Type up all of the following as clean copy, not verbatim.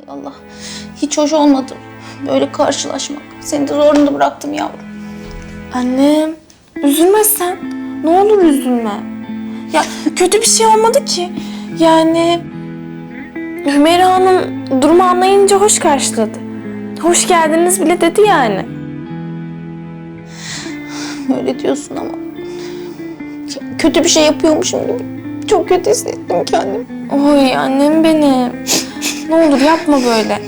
Allah, hiç hoş olmadı böyle karşılaşmak. Seni de zorunda bıraktım yavrum. Annem, üzülme sen. Ne olur üzülme. Ya kötü bir şey olmadı ki. Yani Humeyra Hanım durumu anlayınca hoş karşıladı. Hoş geldiniz bile dedi yani. Öyle diyorsun ama kötü bir şey yapıyormuşum gibi. Çok kötü hissettim kendimi. Oy annem benim. Ne olur yapma böyle.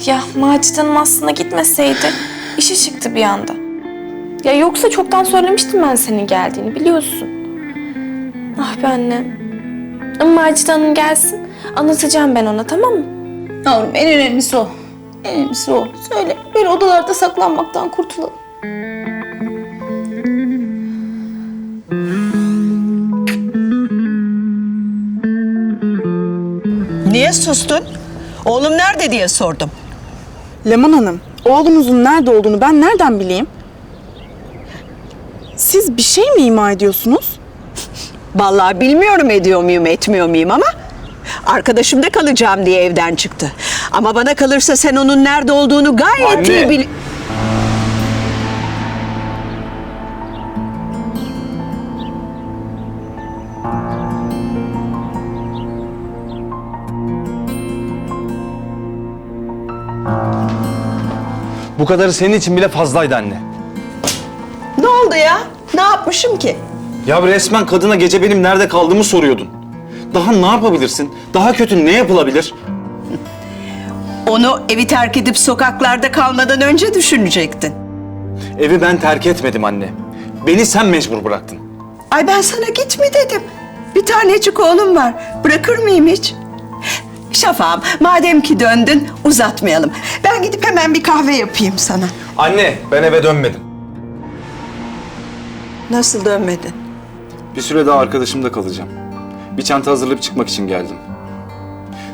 Ya Macide Hanım aslında gitmeseydi işe çıktı bir anda. Ya yoksa çoktan söylemiştim ben senin geldiğini biliyorsun. Ah be annem. Ama Macide Hanım gelsin, anlatacağım ben ona, tamam mı? Yavrum en önemlisi o. En önemlisi o. Söyle, böyle odalarda saklanmaktan kurtulalım. Niye sustun? Oğlum nerede diye sordum. Leman Hanım, oğlunuzun nerede olduğunu ben nereden bileyim? Siz bir şey mi ima ediyorsunuz? Vallahi bilmiyorum ediyor muyum etmiyor muyum ama arkadaşımda kalacağım diye evden çıktı. Ama bana kalırsa sen onun nerede olduğunu gayet iyi bil... Bu kadarı senin için bile fazlaydı anne. Ne oldu ya? Ne yapmışım ki? Ya resmen kadına gece benim nerede kaldığımı soruyordun. Daha ne yapabilirsin? Daha kötü ne yapılabilir? Onu evi terk edip sokaklarda kalmadan önce düşünecektin. Evi ben terk etmedim anne. Beni sen mecbur bıraktın. Ay ben sana git mi dedim. Bir tanecik oğlum var. Bırakır mıyım hiç? Şafağım, madem ki döndün uzatmayalım. Ben gidip hemen bir kahve yapayım sana. Anne, ben eve dönmedim. Nasıl dönmedin? Bir süre daha arkadaşımda kalacağım. Bir çanta hazırlayıp çıkmak için geldim.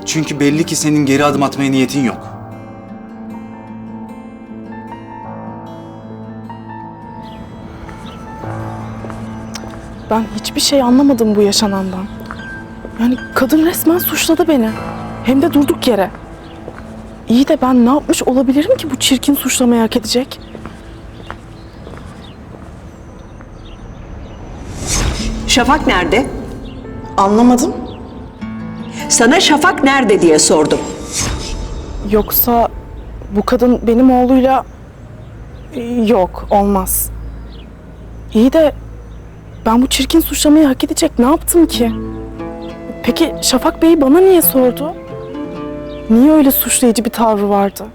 Çünkü belli ki senin geri adım atmaya niyetin yok. Ben hiçbir şey anlamadım bu yaşanandan. Yani kadın resmen suçladı beni. Hem de durduk yere. İyi de ben ne yapmış olabilirim ki bu çirkin suçlamayı hak edecek? Şafak nerede? Anlamadım. Sana Şafak nerede diye sordum. Yoksa bu kadın benim oğluyla... Yok, olmaz. İyi de ben bu çirkin suçlamayı hak edecek ne yaptım ki? Peki Şafak Bey bana niye sordu? Niye öyle suçlayıcı bir tavrı vardı?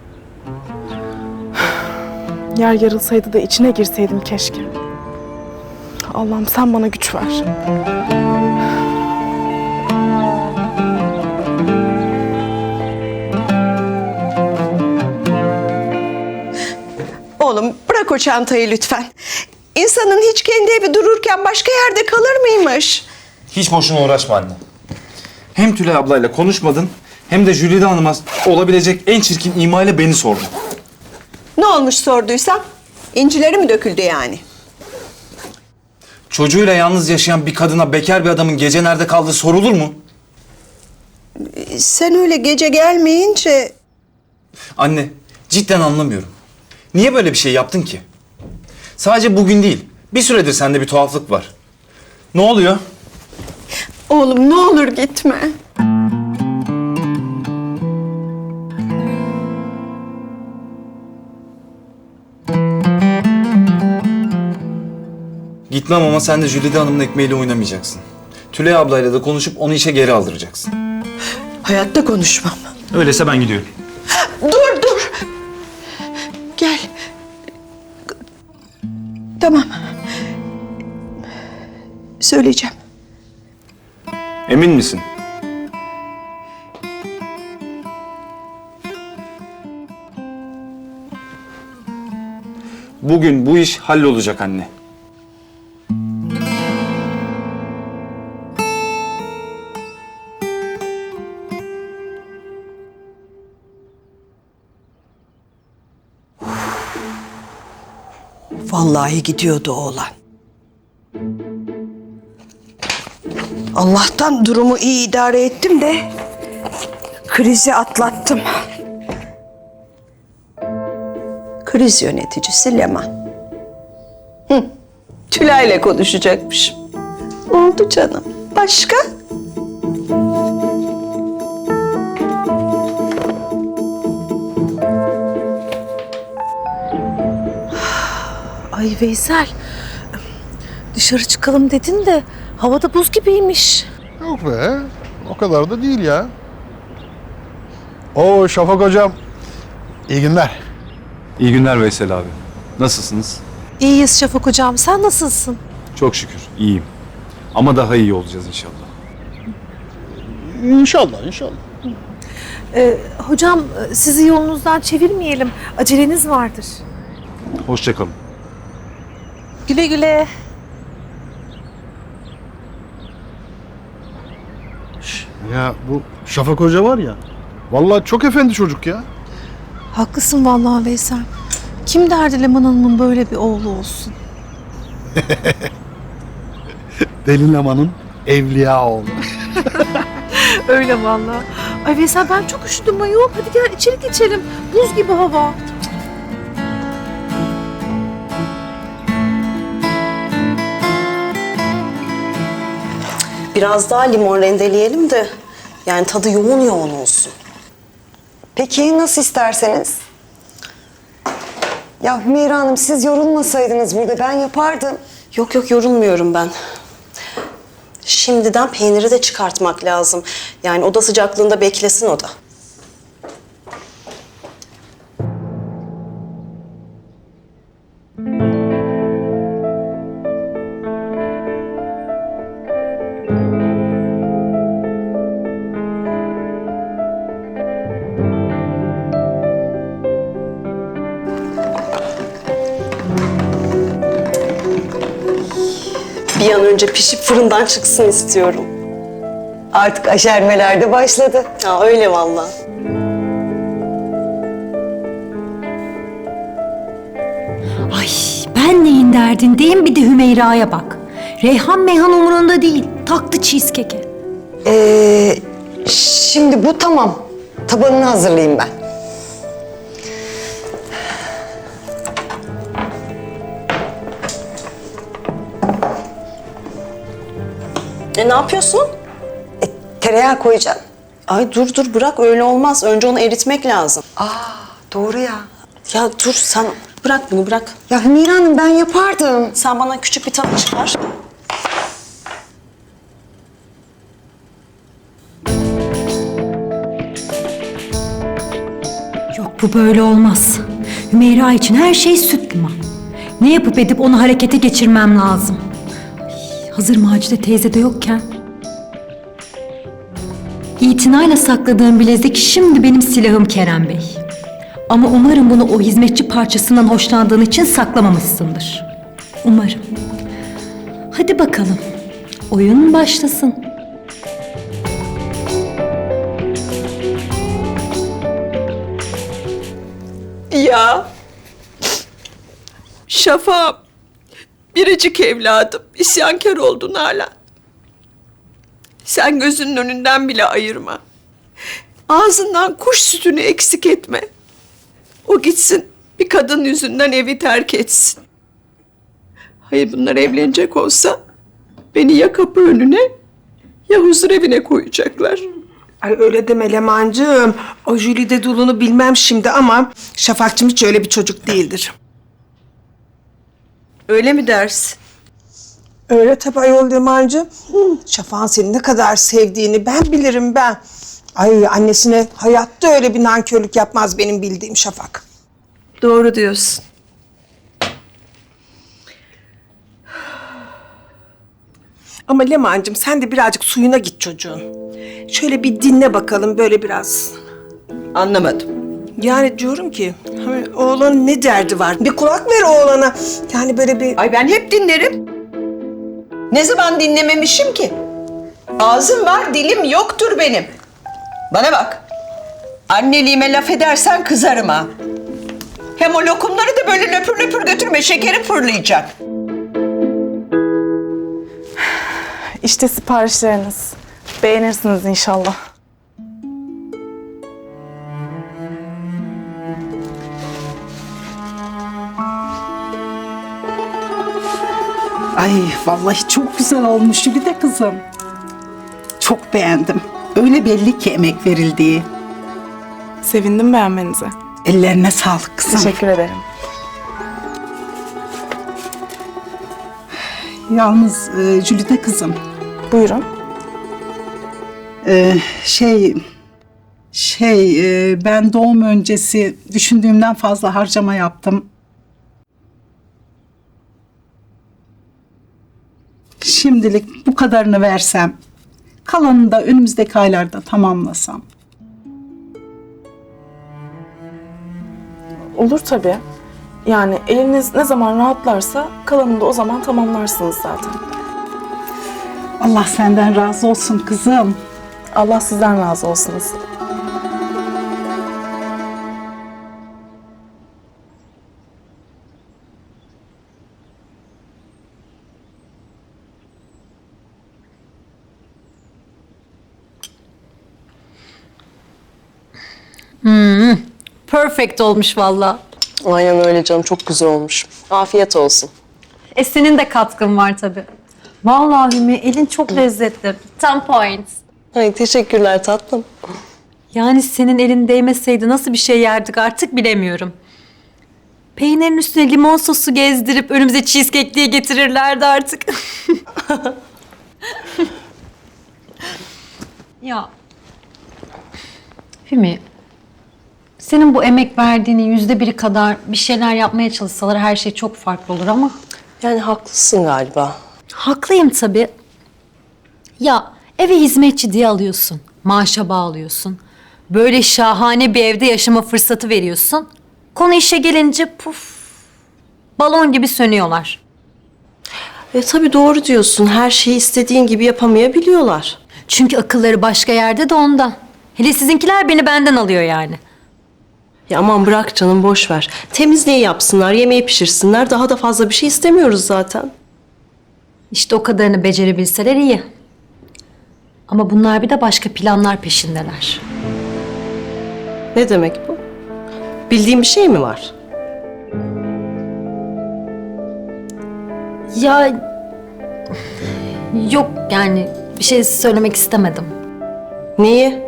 Yer yarılsaydı da içine girseydim keşke. Allah'ım sen bana güç ver. Oğlum bırak o çantayı lütfen. İnsanın hiç kendi evi dururken başka yerde kalır mıymış? Hiç boşuna uğraşma anne. Hem Tulay ablayla konuşmadın, Hem de Julide Hanım'a olabilecek en çirkin ima ile beni sordu. Ne olmuş sorduysam? İncileri mi döküldü yani? Çocuğuyla yalnız yaşayan bir kadına bekar bir adamın gece nerede kaldığı sorulur mu? Sen öyle gece gelmeyince... Anne, cidden anlamıyorum. Niye böyle bir şey yaptın ki? Sadece bugün değil, bir süredir sende bir tuhaflık var. Ne oluyor? Oğlum ne olur gitme. Gitmem ama sen de Julide Hanım'ın ekmeğiyle oynamayacaksın. Tulay ablayla da konuşup onu işe geri aldıracaksın. Hayatta konuşmam. Öyleyse ben gidiyorum. Dur. Gel. Tamam. Söyleyeceğim. Emin misin? Bugün bu iş hallolacak anne. Vallahi gidiyordu oğlan. Allah'tan durumu iyi idare ettim de krizi atlattım. Kriz yöneticisi Leman. Tülay'la konuşacakmışım. Oldu canım. Başka? Ay Veysel, dışarı çıkalım dedin de havada buz gibiymiş. Yok be, o kadar da değil ya. Oo Şafak hocam, iyi günler. İyi günler Veysel abi. Nasılsınız? İyiyiz Şafak hocam, sen nasılsın? Çok şükür, iyiyim. Ama daha iyi olacağız inşallah. İnşallah. Hocam sizi yolunuzdan çevirmeyelim, aceleniz vardır. Hoşça kalın. Güle güle. Ya bu Şafak hoca var ya, vallahi çok efendi çocuk ya. Haklısın vallahi Veysel. Kim derdi Leman Hanım'ın böyle bir oğlu olsun? Deli Leman'ın evliya oğlu. Öyle vallahi. Ay Veysel ben çok üşüdüm ayol. Hadi gel içeri geçelim. Buz gibi hava. Biraz daha limon rendeleyelim de yani tadı yoğun yoğun olsun. Peki nasıl isterseniz? Ya Humeyra Hanım siz yorulmasaydınız burada ben yapardım. Yok yorulmuyorum ben. Şimdiden peyniri de çıkartmak lazım. Yani oda sıcaklığında beklesin o da. Bir an önce pişip fırından çıksın istiyorum. Artık aşermeler de başladı. Ya öyle vallahi. Ay ben neyin derdindeyim bir de Humeyra'ya bak. Reyhan meyhan umurunda değil. Taktı cheesecake'e. Şimdi bu tamam. Tabanını hazırlayayım ben. Ne yapıyorsun? Tereyağı koyacağım. Ay dur bırak öyle olmaz. Önce onu eritmek lazım. Doğru ya. Ya dur sen bırak bunu bırak. Ya Humeyra Hanım ben yapardım. Sen bana küçük bir tava çıkar. Yok bu böyle olmaz. Hümeyra için her şey süt liman. Ne yapıp edip onu harekete geçirmem lazım. Ay, hazır Macide teyze de yokken. İtinayla sakladığım bilezik şimdi benim silahım Kerem Bey. Ama umarım bunu o hizmetçi parçasından hoşlandığın için saklamamışsındır. Umarım. Hadi bakalım. Oyun başlasın. Ya. Şafak'ım. Biricik evladım. İsyankar oldun hala. Sen gözünün önünden bile ayırma. Ağzından kuş sütünü eksik etme. O gitsin bir kadın yüzünden evi terk etsin. Hayır bunlar evlenecek olsa beni ya kapı önüne ya huzur evine koyacaklar. Ay öyle deme Lemancığım. O Julide dulunu bilmem şimdi ama Şafakcığım hiç öyle bir çocuk değildir. Öyle mi dersin? Öyle tabii ayol Lemancığım. Şafak'ın seni ne kadar sevdiğini ben bilirim ben. Ay annesine hayatta öyle bir nankörlük yapmaz benim bildiğim Şafak. Doğru diyorsun. Ama Lemancığım sen de birazcık suyuna git çocuğun. Şöyle bir dinle bakalım böyle biraz. Anlamadım. Yani diyorum ki hani oğlanın ne derdi var? Bir kulak ver oğlana. Yani böyle bir... Ay ben hep dinlerim. Ne zaman dinlememişim ki? Ağzım var, dilim yoktur benim. Bana bak. Anneliğime laf edersen kızarım ha. Hem o lokumları da böyle löpür löpür götürme, şekerim fırlayacak. İşte siparişleriniz. Beğenirsiniz inşallah. Ay vallahi çok güzel olmuş Julide kızım. Çok beğendim. Öyle belli ki emek verildiği. Sevindim beğenmenize. Ellerine sağlık kızım. Teşekkür ederim. Yalnız Julide kızım. Buyurun. Ben doğum öncesi düşündüğümden fazla harcama yaptım. Şimdilik bu kadarını versem, kalanını da önümüzdeki aylarda tamamlasam. Olur tabii. Yani eliniz ne zaman rahatlarsa kalanını da o zaman tamamlarsınız zaten. Allah senden razı olsun kızım. Allah sizden razı olsunuz. Perfect olmuş valla. Aynen öyle canım, çok güzel olmuş. Afiyet olsun. Senin de katkın var tabii. Vallahi Hümi, elin çok lezzetli. 10 points. Ay, teşekkürler tatlım. Yani senin elin değmeseydi nasıl bir şey yerdik artık bilemiyorum. Peynirin üstüne limon sosu gezdirip önümüze cheesecake diye getirirlerdi artık. Ya Hümi, senin bu emek verdiğinin %1'i kadar bir şeyler yapmaya çalışsalar her şey çok farklı olur ama. Yani haklısın galiba. Haklıyım tabii. Ya eve hizmetçi diye alıyorsun, maaşa bağlıyorsun. Böyle şahane bir evde yaşama fırsatı veriyorsun. Konu işe gelince puf, balon gibi sönüyorlar. Tabii doğru diyorsun. Her şeyi istediğin gibi yapamayabiliyorlar. Çünkü akılları başka yerde de ondan. Hele sizinkiler beni benden alıyor yani. Ya aman bırak canım, boş ver. Temizliği yapsınlar, yemeği pişirsinler. Daha da fazla bir şey istemiyoruz zaten. İşte o kadarını becerebilseler iyi. Ama bunlar bir de başka planlar peşindeler. Ne demek bu? Bildiğin bir şey mi var? Ya yok yani bir şey söylemek istemedim. Neyi?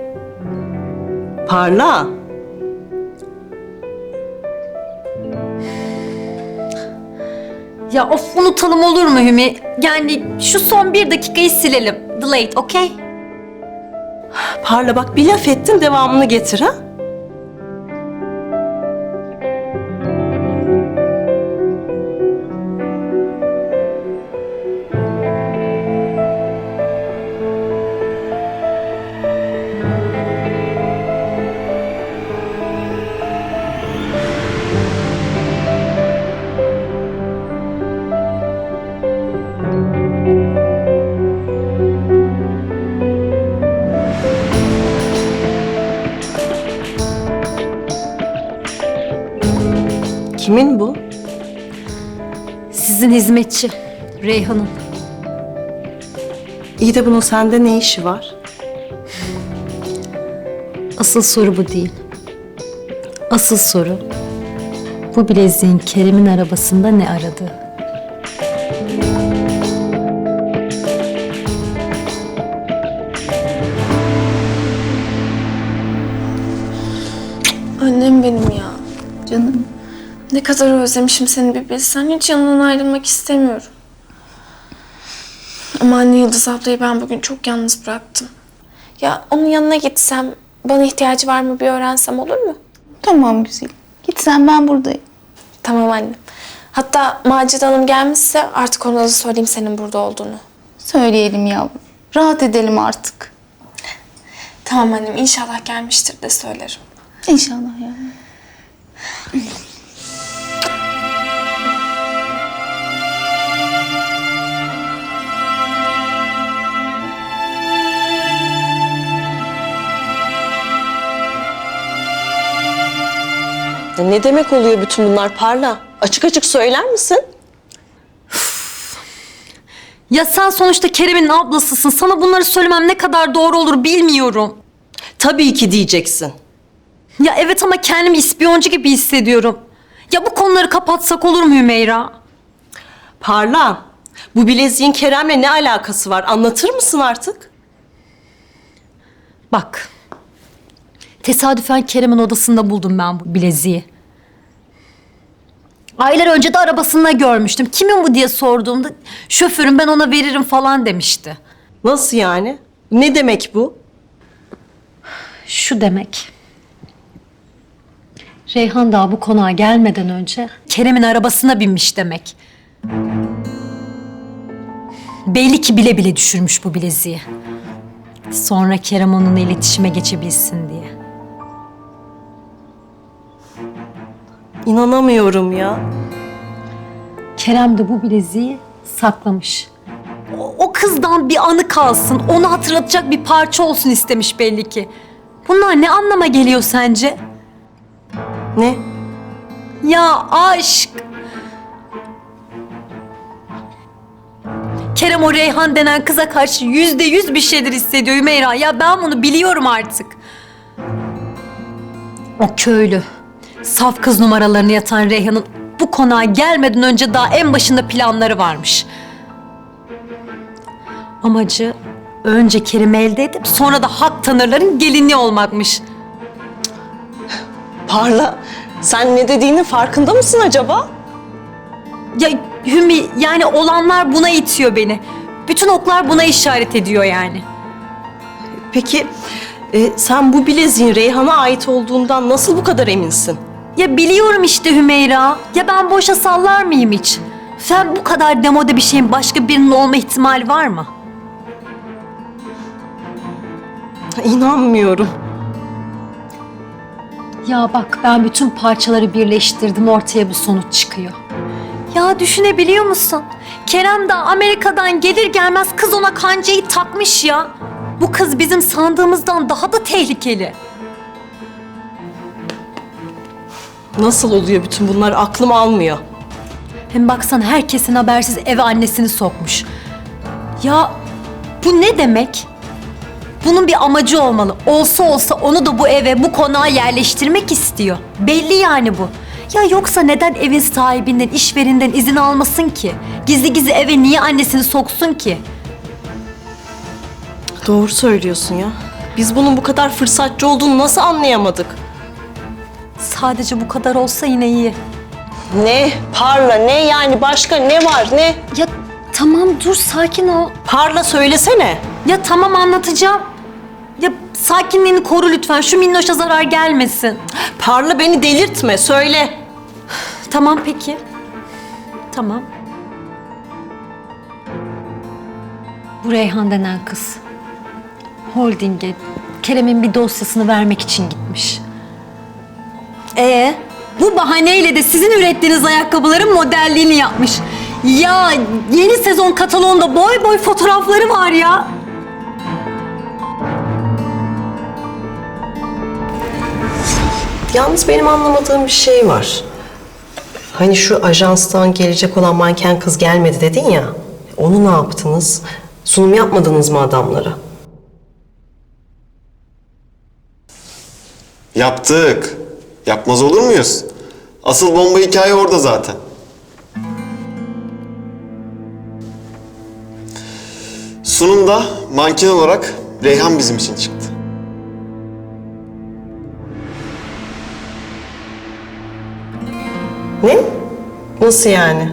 Parla. Ya of, unutalım olur mu Hümi? Yani şu son 1 dakikayı silelim. Delete, okay? Parla bak, bir laf ettin, devamını getir ha. Kimin bu? Sizin hizmetçi Reyhan'ın. İyi de bunun sende ne işi var? Asıl soru bu değil. Asıl soru bu bileziğin Kerem'in arabasında ne aradığı. Annem benim ya. Canım. Ne kadar özlemişim seni bir bilsen. Hiç yanından ayrılmak istemiyorum. Ama anne Yıldız ablayı ben bugün çok yalnız bıraktım. Ya onun yanına gitsem, bana ihtiyacı var mı bir öğrensem olur mu? Tamam güzelim. Git sen, ben buradayım. Tamam annem. Hatta Macide Hanım gelmişse artık ona da söyleyeyim senin burada olduğunu. Söyleyelim yavrum. Rahat edelim artık. Tamam annem, inşallah gelmiştir de söylerim. İnşallah yavrum. Ne demek oluyor bütün bunlar Parla? Açık açık söyler misin? Ya sen sonuçta Kerem'in ablasısın. Sana bunları söylemem ne kadar doğru olur bilmiyorum. Tabii ki diyeceksin. Ya evet ama kendimi ispiyoncu gibi hissediyorum. Ya bu konuları kapatsak olur mu Humeyra? Parla, bu bileziğin Kerem'le ne alakası var? Anlatır mısın artık? Bak. Tesadüfen Kerem'in odasında buldum ben bu bileziği. Aylar önce de arabasında görmüştüm. Kimin bu diye sorduğumda şoförüm ben ona veririm falan demişti. Nasıl yani? Ne demek bu? Şu demek. Reyhan daha bu konağa gelmeden önce Kerem'in arabasına binmiş demek. Belli ki bile bile düşürmüş bu bileziği. Sonra Kerem onunla iletişime geçebilsin diye. İnanamıyorum ya. Kerem de bu bileziği saklamış. O kızdan bir anı kalsın, onu hatırlatacak bir parça olsun istemiş belli ki. Bunlar ne anlama geliyor sence? Ne? Ya aşk. Kerem o Reyhan denen kıza karşı %100 bir şeyler hissediyor Humeyra. Ya ben bunu biliyorum artık. O köylü, saf kız numaralarını yatan Reyhan'ın bu konağa gelmeden önce daha en başında planları varmış. Amacı önce Kerim'i elde edip sonra da hak tanırların gelinliği olmakmış. Parla, sen ne dediğinin farkında mısın acaba? Ya Hümi, yani olanlar buna itiyor beni. Bütün oklar buna işaret ediyor yani. Peki sen bu bileziğin Reyhan'a ait olduğundan nasıl bu kadar eminsin? Ya biliyorum işte Humeyra. Ya ben boşa sallar mıyım hiç? Sen bu kadar demode bir şeyin başka birinin olma ihtimali var mı? İnanmıyorum. Ya bak ben bütün parçaları birleştirdim, ortaya bu sonuç çıkıyor. Ya düşünebiliyor musun? Kerem de Amerika'dan gelir gelmez kız ona kancayı takmış ya. Bu kız bizim sandığımızdan daha da tehlikeli. Nasıl oluyor bütün bunlar? Aklım almıyor. Hem baksana herkesin habersiz eve annesini sokmuş. Ya bu ne demek? Bunun bir amacı olmalı. Olsa olsa onu da bu eve, bu konağa yerleştirmek istiyor. Belli yani bu. Ya yoksa neden evin sahibinden, işverinden izin almasın ki? Gizli gizli eve niye annesini soksun ki? Doğru söylüyorsun ya. Biz bunun bu kadar fırsatçı olduğunu nasıl anlayamadık? Sadece bu kadar olsa yine iyi. Ne? Parla ne yani? Başka ne var? Ne? Ya tamam dur sakin ol. Parla söylesene. Ya tamam anlatacağım. Ya sakinliğini koru lütfen. Şu minnoşa zarar gelmesin. Parla beni delirtme. Söyle. Tamam peki. Tamam. Bu Reyhan denen kız. Holding'e Kerem'in bir dosyasını vermek için gitmiş. Bu bahaneyle de sizin ürettiğiniz ayakkabıların modelliğini yapmış. Ya yeni sezon kataloğunda boy boy fotoğrafları var ya. Yalnız benim anlamadığım bir şey var. Hani şu ajanstan gelecek olan manken kız gelmedi dedin ya. Onu ne yaptınız? Sunum yapmadınız mı adamlara? Yaptık. Yapmaz olur muyuz? Asıl bomba hikaye orada zaten. Sunumda manken olarak Reyhan bizim için çıktı. Ne? Nasıl yani?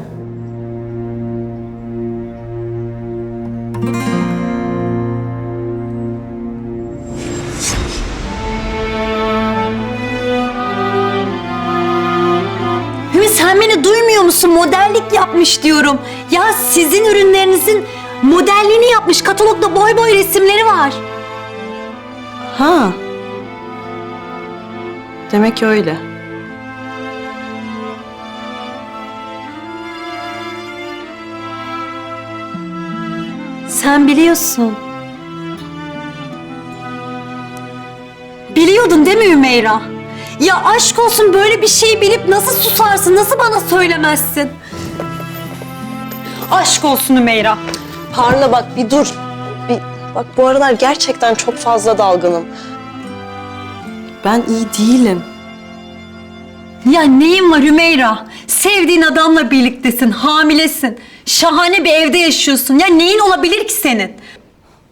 Hümi sen beni duymuyor musun? Modellik yapmış diyorum. Ya sizin ürünlerinizin modelliğini yapmış. Katalogda boy boy resimleri var. Ha. Demek öyle. Sen biliyorsun. Biliyordun değil mi Humeyra? Ya aşk olsun böyle bir şey bilip nasıl susarsın, nasıl bana söylemezsin? Aşk olsun Humeyra. Parla bak bir dur. Bak bu aralar gerçekten çok fazla dalgınım. Ben iyi değilim. Ya neyin var Humeyra? Sevdiğin adamla birliktesin, hamilesin. Şahane bir evde yaşıyorsun. Ya neyin olabilir ki senin?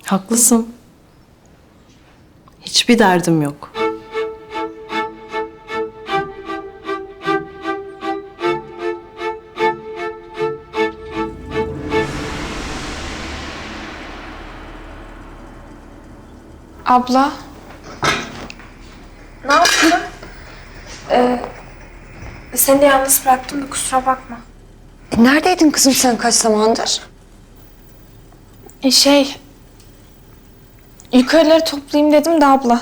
Haklısın. Hiçbir derdim yok. Abla. Ne yaptın? Seni de yalnız bıraktım da kusura bakma. Neredeydin kızım sen kaç zamandır? Yukarıları toplayayım dedim de abla.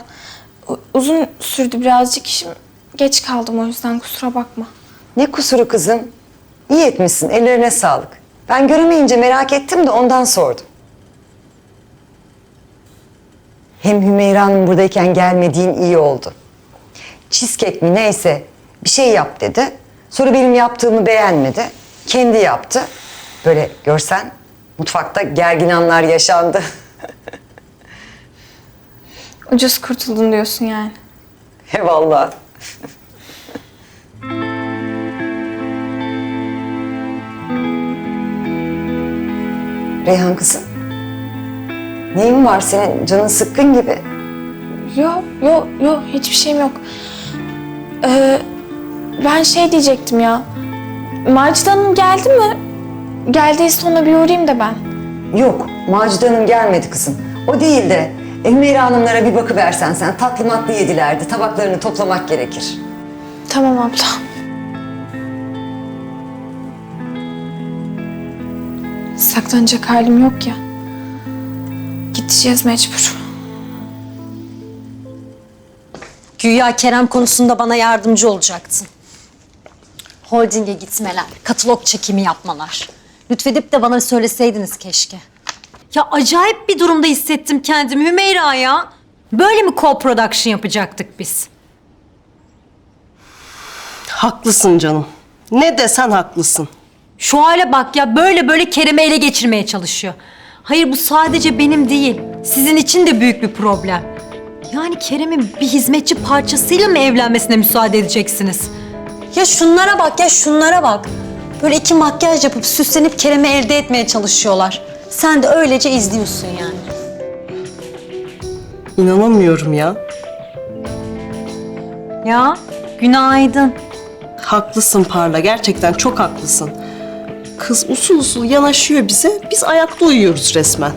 Uzun sürdü birazcık işim. Geç kaldım o yüzden kusura bakma. Ne kusuru kızım? İyi etmişsin, ellerine sağlık. Ben göremeyince merak ettim de ondan sordum. Hem Humeyra Hanım buradayken gelmediğin iyi oldu. Cheesecake mi neyse bir şey yap dedi. Sonra benim yaptığımı beğenmedi. Kendi yaptı. Böyle görsen mutfakta gergin anlar yaşandı. Ucuz kurtuldun diyorsun yani. Eyvallah. Reyhan kızım. Neyin var senin? Canın sıkkın gibi. Yok hiçbir şeyim yok. Ben diyecektim ya. Macide Hanım geldi mi? Geldiyse ona bir uğrayayım da ben. Yok, Macide Hanım gelmedi kızım. O değil de Humeyra Hanımlara bir bakıversen sen. Tatlı matlı yedilerdi. Tabaklarını toplamak gerekir. Tamam abla. Saklanacak halim yok ya. Gideceğiz mecbur. Güya Kerem konusunda bana yardımcı olacaktın. Holding'e gitmeler, katalog çekimi yapmalar. Lütfedip de bana söyleseydiniz keşke. Ya acayip bir durumda hissettim kendimi Humeyra ya. Böyle mi co-production yapacaktık biz? Haklısın canım. Ne desen haklısın. Şu hale bak ya, böyle Kerem'i ele geçirmeye çalışıyor. Hayır bu sadece benim değil, sizin için de büyük bir problem. Yani Kerem'in bir hizmetçi parçasıyla mı evlenmesine müsaade edeceksiniz? Ya şunlara bak ya, şunlara bak. Böyle iki makyaj yapıp süslenip Kerem'i elde etmeye çalışıyorlar. Sen de öylece izliyorsun yani. İnanamıyorum ya. Ya günaydın. Haklısın Parla, gerçekten çok haklısın. Kız usul usul yanaşıyor bize, biz ayakta uyuyoruz resmen.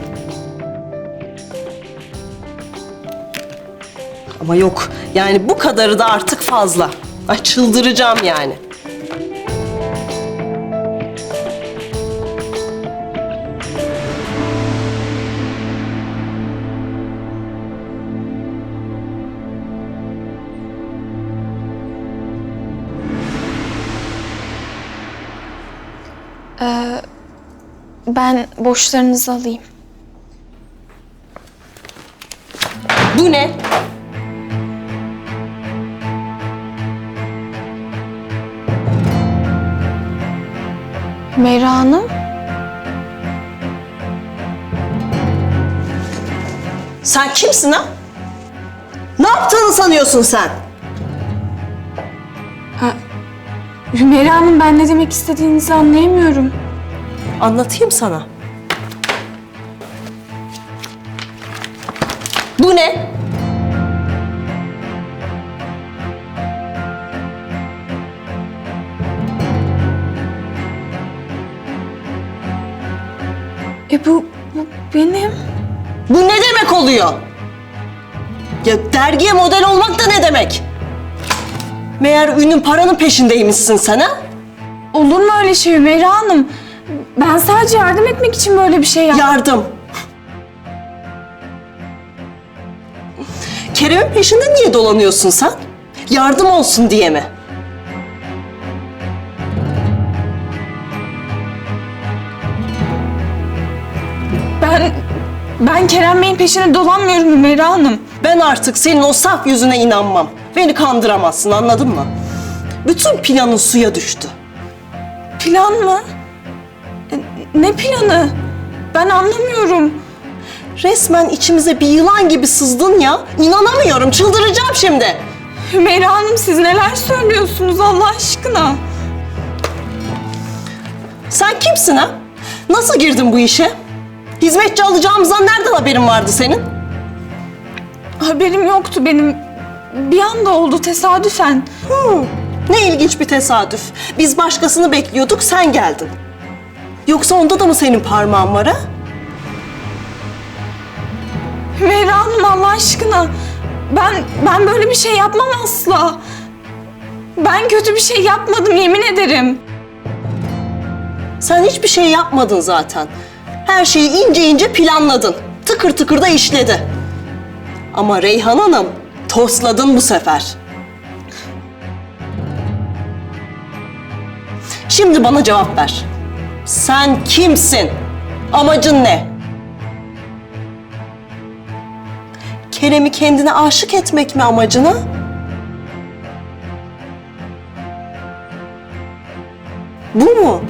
Ama yok, yani bu kadarı da artık fazla. Ay çıldıracağım yani. Ben borçlarınızı alayım. Bu ne? Humeyra Hanım. Sen kimsin ha? Ne yaptığını sanıyorsun sen? Humeyra Hanım, ben ne demek istediğinizi anlayamıyorum. Anlatayım sana. Bu ne? Bu benim. Bu ne demek oluyor? Ya dergiye model olmak da ne demek? Meğer ünün paranın peşindeymişsin sen ha? Olur mu öyle şey Humeyra Hanım? Ben sadece yardım etmek için böyle bir şey yaptım. Yardım. Kerem'in peşinde niye dolanıyorsun sen? Yardım olsun diye mi? Ben Kerem Bey'in peşine dolanmıyorum Humeyra Hanım. Ben artık senin o saf yüzüne inanmam. Beni kandıramazsın, anladın mı? Bütün planın suya düştü. Plan mı? Ne planı? Ben anlamıyorum. Resmen içimize bir yılan gibi sızdın ya. İnanamıyorum, çıldıracağım şimdi. Humeyra Hanım, siz neler söylüyorsunuz Allah aşkına? Sen kimsin ha? Nasıl girdin bu işe? Hizmetçi alacağımızdan nereden haberin vardı senin? Haberim yoktu benim. Bir anda oldu tesadüfen. Ne ilginç bir tesadüf. Biz başkasını bekliyorduk, sen geldin. Yoksa onda da mı senin parmağın var ha? Humeyra Hanım, Allah aşkına. Ben böyle bir şey yapmam asla. Ben kötü bir şey yapmadım, yemin ederim. Sen hiçbir şey yapmadın zaten. Her şeyi ince ince planladın. Tıkır tıkır da işledi. Ama Reyhan Hanım, tosladın bu sefer. Şimdi bana cevap ver. Sen kimsin? Amacın ne? Kerem'i kendine aşık etmek mi amacına? Bu mu?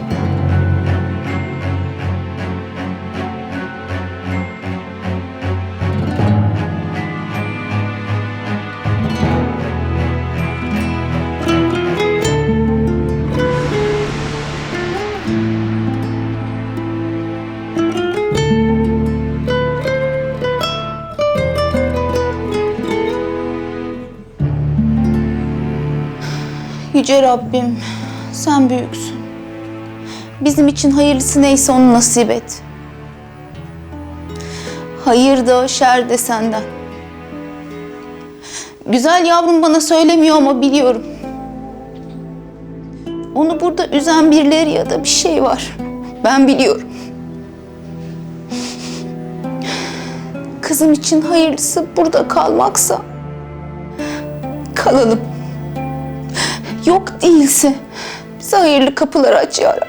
Yüce Rabbim, sen büyüksün. Bizim için hayırlısı neyse onu nasip et. Hayır da şer de senden. Güzel yavrum bana söylemiyor ama biliyorum. Onu burada üzen birileri ya da bir şey var. Ben biliyorum. Kızım için hayırlısı burada kalmaksa kalalım. Yok değilse bize hayırlı kapıları aç ya Rabbi.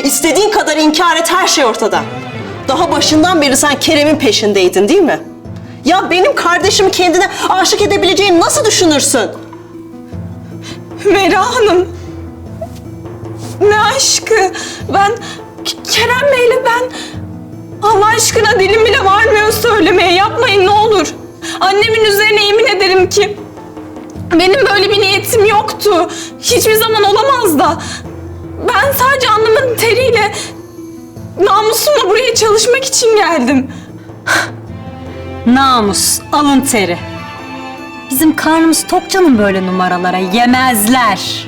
İstediğin kadar inkar et, her şey ortada. Daha başından beri sen Kerem'in peşindeydin değil mi? Ya benim kardeşimi kendine aşık edebileceğini nasıl düşünürsün? Humeyra Hanım. Ne aşkı? Kerem Bey'le ben... Allah aşkına dilim bile varmıyor söylemeye. Yapmayın ne olur. Annemin üzerine yemin ederim ki benim böyle bir niyetim yoktu. Hiçbir zaman olamaz da. Ben sadece alnımın teriyle, namusumla buraya çalışmak için geldim. Namus, alın teri. Bizim karnımız tok canım, böyle numaralara yemezler.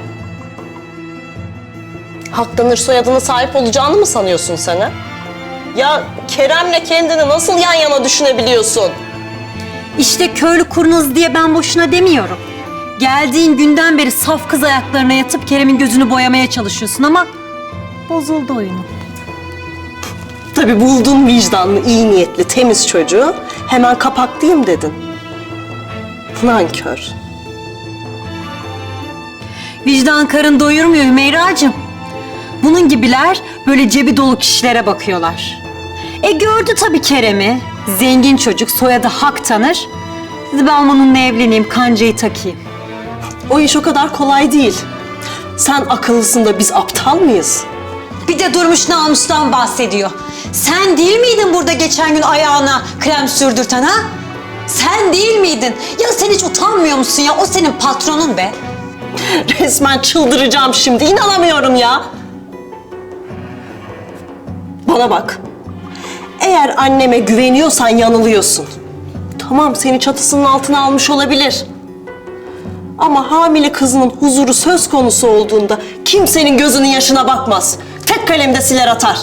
Haklanır soyadına sahip olacağını mı sanıyorsun sen ha? Ya Kerem'le kendini nasıl yan yana düşünebiliyorsun? İşte köylü kurnaz diye ben boşuna demiyorum. Geldiğin günden beri saf kız ayaklarına yatıp Kerem'in gözünü boyamaya çalışıyorsun ama bozuldu oyunu. Tabii buldun vicdanlı, iyi niyetli, temiz çocuğu. Hemen kapaklayayım dedin. Nankör. Vicdan karın doyurmuyor Hümeyra'cığım. Bunun gibiler böyle cebi dolu kişilere bakıyorlar. Gördü tabii Kerem'i. Zengin çocuk, soyadı hak tanır. Dedi ben onunla evleneyim, kancayı takayım. O iş o kadar kolay değil. Sen akıllısın da biz aptal mıyız? Bir de durmuş namustan bahsediyor. Sen değil miydin burada geçen gün ayağına krem sürdürten ha? Sen değil miydin? Ya sen hiç utanmıyor musun ya? O senin patronun be. Resmen çıldıracağım şimdi. İnanamıyorum ya. Bana bak. Eğer anneme güveniyorsan yanılıyorsun. Tamam, seni çatısının altına almış olabilir. Ama hamile kızının huzuru söz konusu olduğunda kimsenin gözünün yaşına bakmaz. Tek kalemde siler atar.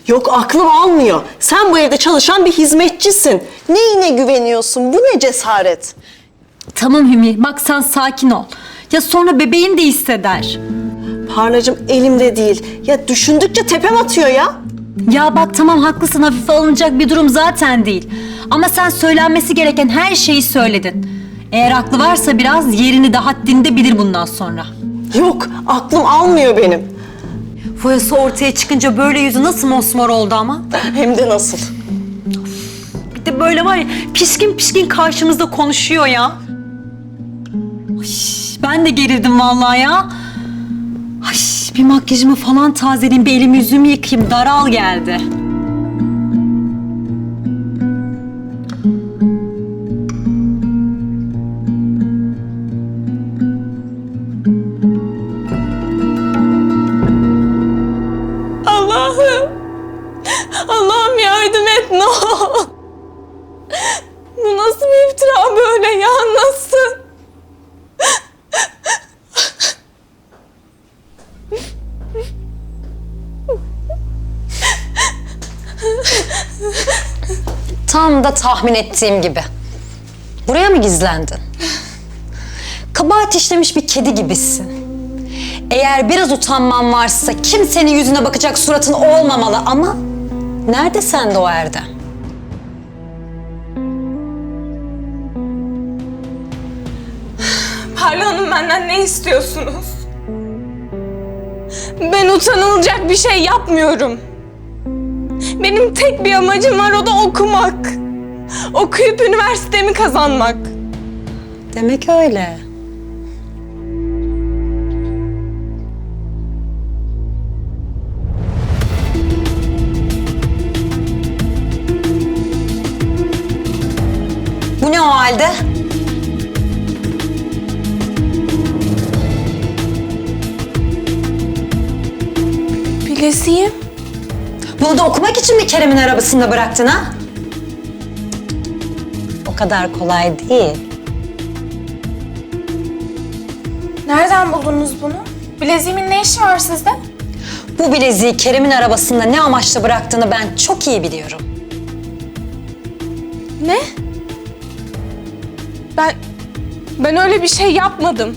Yok, aklım almıyor. Sen bu evde çalışan bir hizmetçisin. Neyine güveniyorsun? Bu ne cesaret? Tamam Hümi, bak sen sakin ol. Ya sonra bebeğin de hisseder. Parlacığım, elimde değil. Ya düşündükçe tepem atıyor ya. Ya bak tamam haklısın, hafife alınacak bir durum zaten değil. Ama sen söylenmesi gereken her şeyi söyledin. Eğer aklı varsa biraz yerini de haddini bilir bundan sonra. Yok, aklım almıyor benim. Foyası ortaya çıkınca böyle yüzü nasıl mosmor oldu ama? Hem de nasıl? Bir de böyle var ya pişkin pişkin karşımızda konuşuyor ya. Ay, ben de gerildim vallahi ya. Ay, bir makyajımı falan tazeleyeyim, bir elimi yüzümü yıkayayım, daral geldi. Allah'ım yardım et ne olur. Bu nasıl bir iftira böyle ya, nasıl? Tam da tahmin ettiğim gibi. Buraya mı gizlendin? Kabahat işlemiş bir kedi gibisin. Eğer biraz utanman varsa kimsenin yüzüne bakacak suratın olmamalı ama... Nerede sende o Erdem? Parla Hanım, benden ne istiyorsunuz? Ben utanılacak bir şey yapmıyorum. Benim tek bir amacım var, o da okumak. Okuyup üniversitemi kazanmak. Demek öyle. Bu ne o halde? Bileziğim. Bunu da okumak için mi Kerem'in arabasında bıraktın ha? O kadar kolay değil. Nereden buldunuz bunu? Bileziğimin ne işi var sizde? Bu bileziği Kerem'in arabasında ne amaçla bıraktığını ben çok iyi biliyorum. Ne? Ben öyle bir şey yapmadım.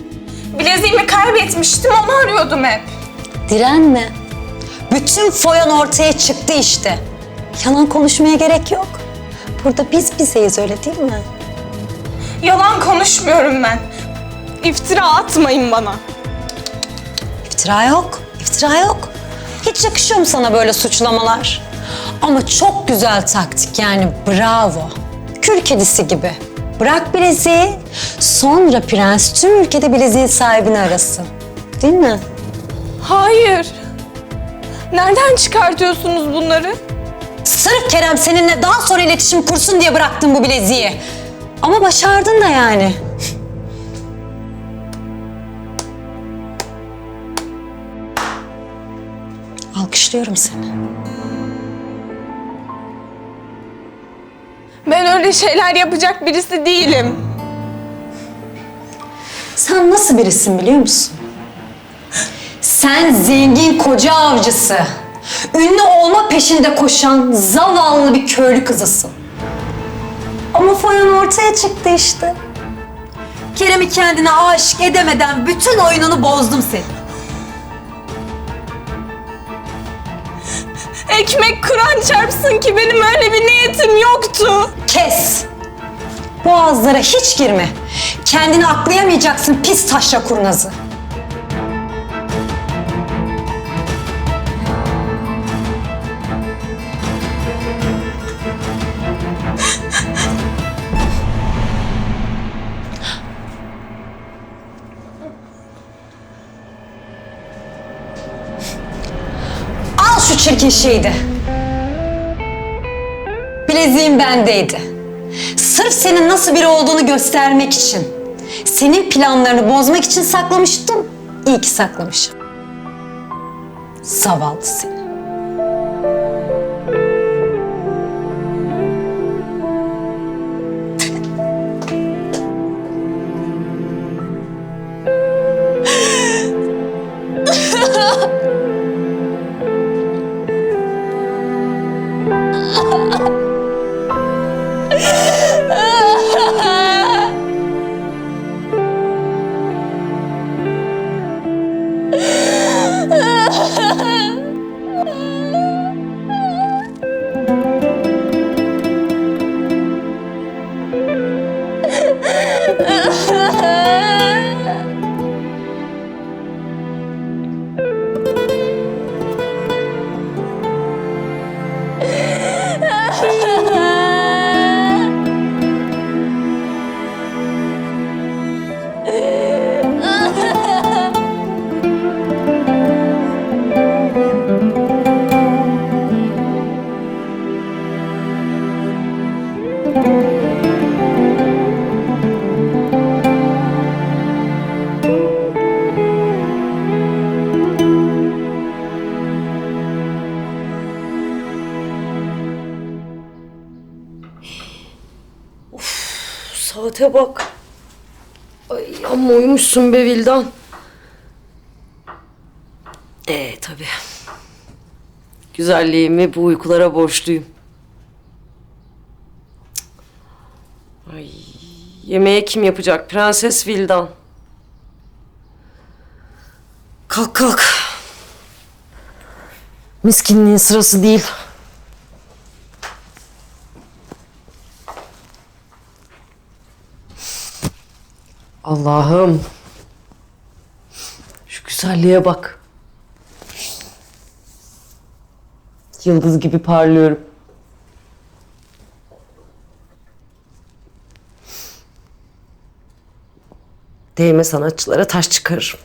Bileziğimi kaybetmiştim, onu arıyordum hep. Direnme. Bütün foyan ortaya çıktı işte. Yalan konuşmaya gerek yok. Burada biz bizeyiz, öyle değil mi? Yalan konuşmuyorum ben. İftira atmayın bana. İftira yok, iftira yok. Hiç yakışıyor mu sana böyle suçlamalar? Ama çok güzel taktik yani bravo. Kül kedisi gibi. Bırak bileziği, sonra prens tüm ülkede bileziğin sahibini arasın. Değil mi? Hayır. Nereden çıkartıyorsunuz bunları? Sırf Kerem seninle daha sonra iletişim kursun diye bıraktım bu bileziği. Ama başardın da yani. Alkışlıyorum seni. Ben öyle şeyler yapacak birisi değilim. Sen nasıl birisin biliyor musun? Sen zengin koca avcısı. Ünlü olma peşinde koşan zavallı bir köylü kızısın. Ama foyan ortaya çıktı işte. Kerem'i kendine aşık edemeden bütün oyununu bozdum senin. Ekmek Kur'an çarpsın ki benim öyle bir niyetim yoktu. Kes! Boğazlara hiç girme. Kendini aklayamayacaksın pis taşra kurnazı. Al şu çirkin şeyi de. Bileziğim bendeydi. Sırf senin nasıl biri olduğunu göstermek için. Senin planlarını bozmak için saklamıştım. İyi ki saklamışım. Zavallı seni. Saate bak. Ay amma uyumuşsun be Vildan. Tabii. Güzelliğimi bu uykulara borçluyum. Ay, yemeği kim yapacak? Prenses Vildan. Kalk kalk. Miskinliğin sırası değil. Allah'ım. Şu güzelliğe bak. Yıldız gibi parlıyorum. Değme sanatçılara taş çıkarırım.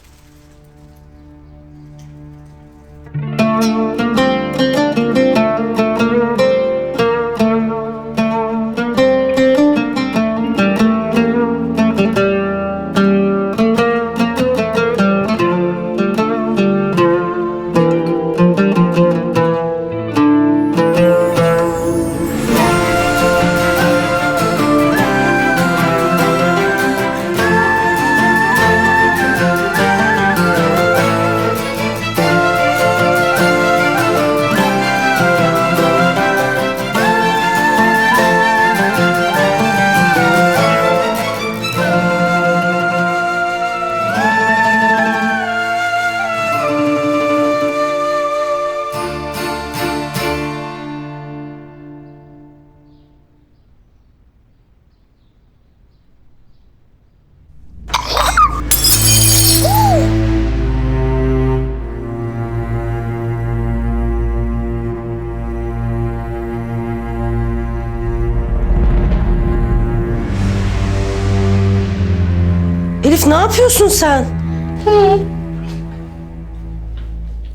Elif ne yapıyorsun sen?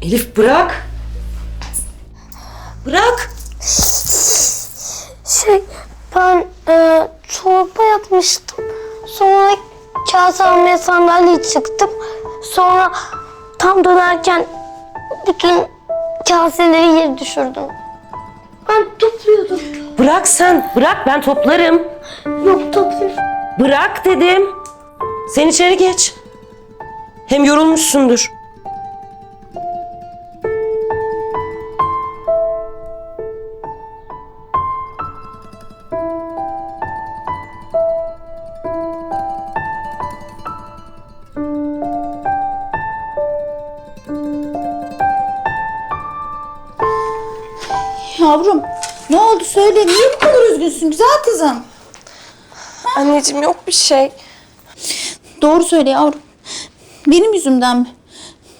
Elif bırak. Bırak. Ben çorba yapmıştım. Sonra kase almaya sandalyeye çıktım. Sonra tam dönerken bütün kaseleri yere düşürdüm. Ben topluyordum. Bırak sen. Bırak ben toplarım. Yok topluyorum. Bırak dedim. Sen içeri geç. Hem yorulmuşsundur. Yavrum ne oldu söyle, niye bu kadar üzgünsün güzel kızım? Anneciğim yok bir şey. Doğru söyle yavrum. Benim yüzümden mi?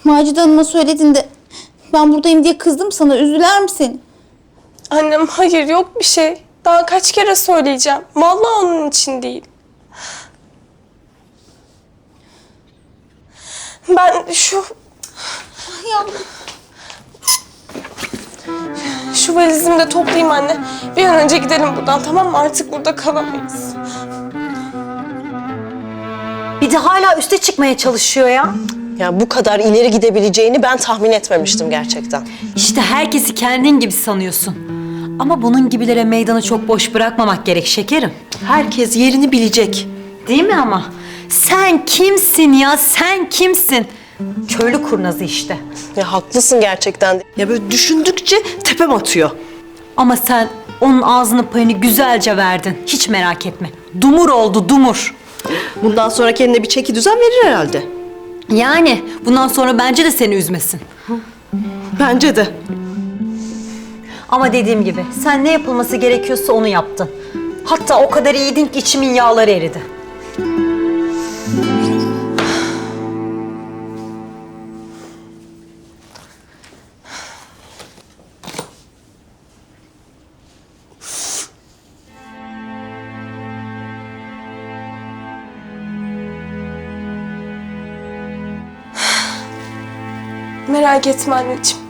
Macide Hanım'a söyledin de ben buradayım diye kızdım sana, üzüler misin? Annem hayır yok bir şey. Daha kaç kere söyleyeceğim. Vallahi onun için değil. Ben şu valizimi de toplayayım anne. Bir an önce gidelim buradan, tamam mı? Artık burada kalamayız. Bir de hala üste çıkmaya çalışıyor ya. Ya bu kadar ileri gidebileceğini ben tahmin etmemiştim gerçekten. İşte herkesi kendin gibi sanıyorsun. Ama bunun gibilere meydanı çok boş bırakmamak gerek şekerim. Herkes yerini bilecek. Değil mi ama? Sen kimsin ya? Sen kimsin? Köylü kurnazı işte. Ya haklısın gerçekten. Ya böyle düşündükçe tepem atıyor. Ama sen onun ağzının payını güzelce verdin. Hiç merak etme. Dumur oldu, dumur. Bundan sonra kendine bir çeki düzen verir herhalde. Yani bundan sonra bence de seni üzmesin. Bence de. Ama dediğim gibi sen ne yapılması gerekiyorsa onu yaptın. Hatta o kadar iyiydin ki içimin yağları eridi. Merak etme anneciğim.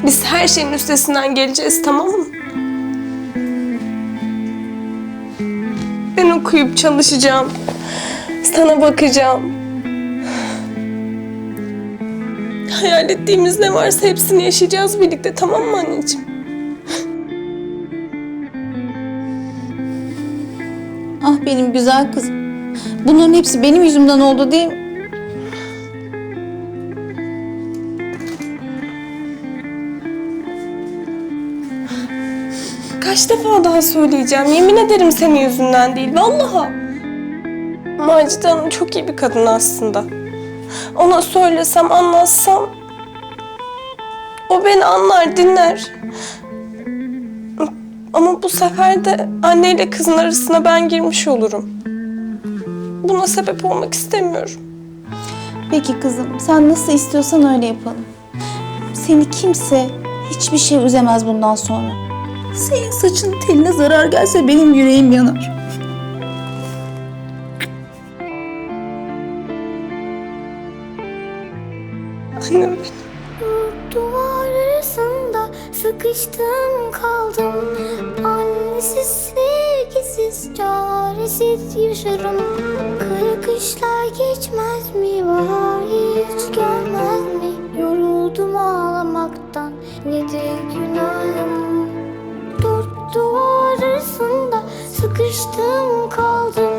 Biz her şeyin üstesinden geleceğiz, tamam mı? Ben okuyup çalışacağım. Sana bakacağım. Hayal ettiğimiz ne varsa hepsini yaşayacağız birlikte, tamam mı anneciğim? Ah benim güzel kızım. Bunların hepsi benim yüzümden oldu değil mi? Kaç defa daha söyleyeceğim. Yemin ederim senin yüzünden değil. Vallahi. Macide Hanım çok iyi bir kadın aslında. Ona söylesem, anlatsam o beni anlar, dinler. Ama bu sefer de anneyle kızın arasına ben girmiş olurum. Buna sebep olmak istemiyorum. Peki kızım, sen nasıl istiyorsan öyle yapalım. Seni kimse, hiçbir şey üzemez bundan sonra. Senin saçının teline zarar gelse benim yüreğim yanar. Annem. Duvar arasında sıkıştım kaldım. Annesiz, sevgisiz, çaresiz yaşarım. Kara kışlar geçmez mi, bahar hiç gelmez mi? Yoruldum ağlamaktan, nedir günahım? Dört duvar arasında sıkıştım kaldım.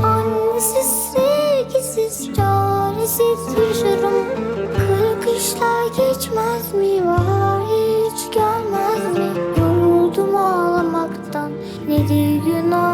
Annesiz, sevgisiz, çaresiz yaşarım. Kara kışlar geçmez mi, bahar hiç gelmez mi? Yoruldum ağlamaktan, nedir günah?